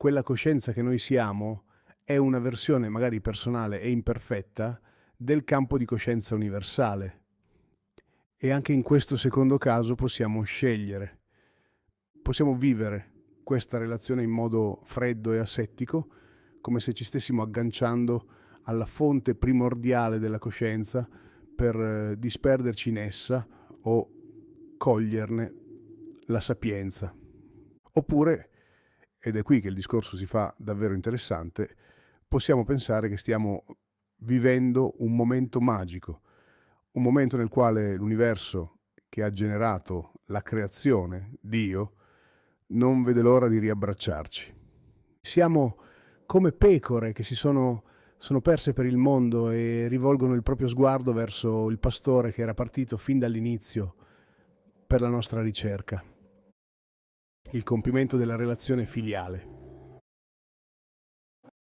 quella coscienza che noi siamo è una versione magari personale e imperfetta del campo di coscienza universale. E anche in questo secondo caso possiamo scegliere. Possiamo vivere questa relazione in modo freddo e asettico, come se ci stessimo agganciando alla fonte primordiale della coscienza per disperderci in essa o coglierne la sapienza. Oppure, ed è qui che il discorso si fa davvero interessante, possiamo pensare che stiamo vivendo un momento magico, un momento nel quale l'universo che ha generato la creazione, Dio, non vede l'ora di riabbracciarci. Siamo come pecore che sono perse per il mondo e rivolgono il proprio sguardo verso il pastore che era partito fin dall'inizio per la nostra ricerca, il compimento della relazione filiale.